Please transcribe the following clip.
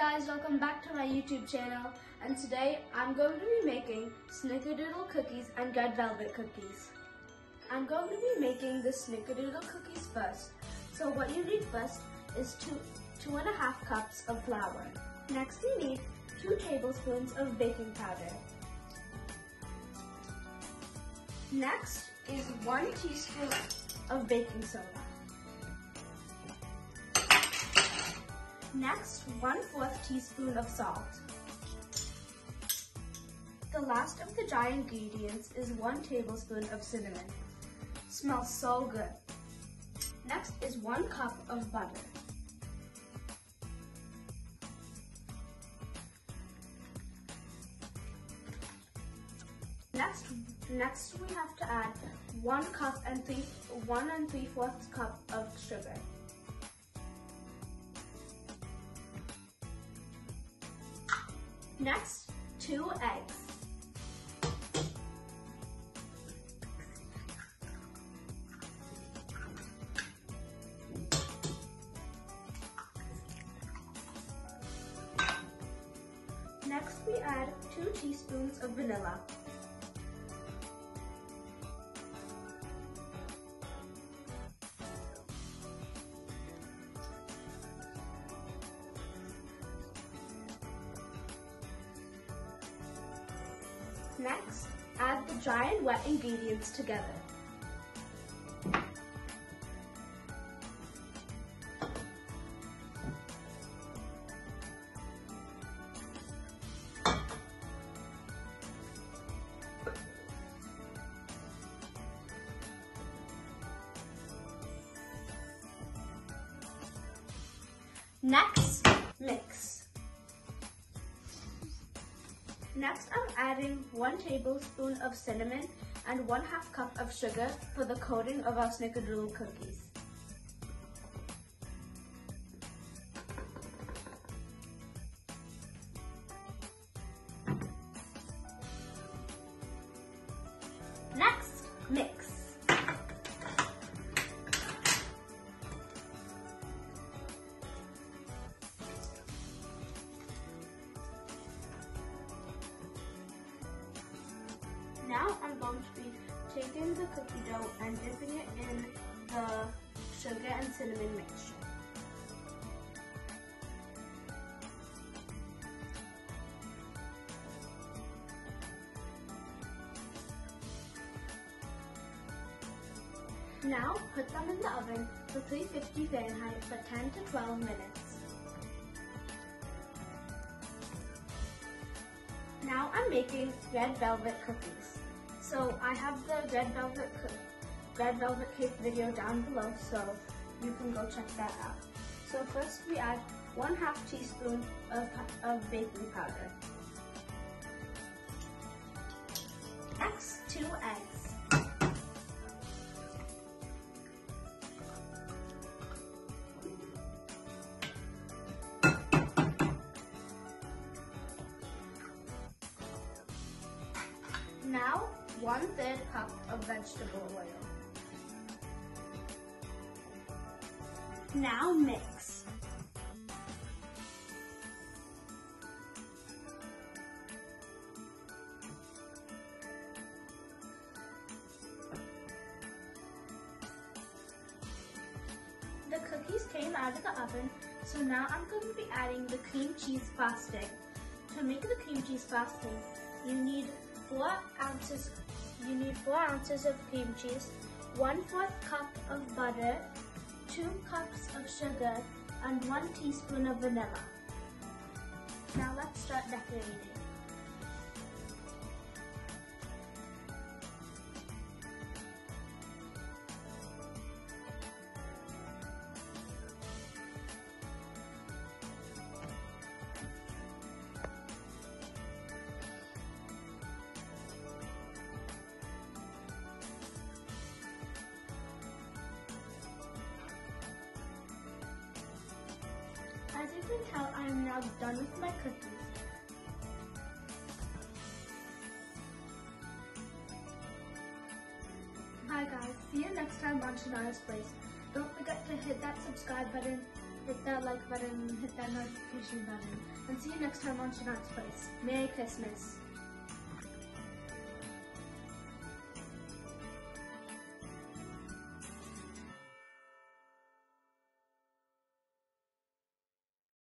guys, welcome back to my YouTube channel, and today I'm going to be making snickerdoodle cookies and red velvet cookies. I'm going to be making the snickerdoodle cookies first. So what you need first is 2.5 cups of flour. Next we need 2 tablespoons of baking powder. Next is 1 teaspoon of baking soda. Next, 1/4 teaspoon of salt. The last of the dry ingredients is 1 tablespoon of cinnamon. Smells so good. Next is 1 cup of butter. Next we have to add 1 3/4 cup of sugar. Next, 2 eggs. Next, we add 2 teaspoons of vanilla. Next, add the dry and wet ingredients together. Next, mix. Next, I'm adding 1 tablespoon of cinnamon and 1/2 cup of sugar for the coating of our snickerdoodle cookies. Next, mix. Now I'm going to be taking the cookie dough and dipping it in the sugar and cinnamon mixture. Now put them in the oven for 350 Fahrenheit for 10 to 12 minutes. Now I'm making red velvet cookies. So I have the red velvet cake video down below, so you can go check that out. So first we add 1/2 teaspoon of baking powder. Next, 2 eggs. Now, 1/3 cup of vegetable oil. Now mix. The cookies came out of the oven, so now I'm going to be adding the cream cheese frosting. To make the cream cheese frosting, you need 4 ounces of cream cheese, 1/4 cup of butter, 2 cups of sugar, and 1 teaspoon of vanilla. Now let's start decorating. As you can tell, I am now done with my cookies. Bye guys, see you next time on Shenaya's Place. Don't forget to hit that subscribe button hit that like button, hit that notification button, and see you next time on Shanaya's Place. Merry Christmas!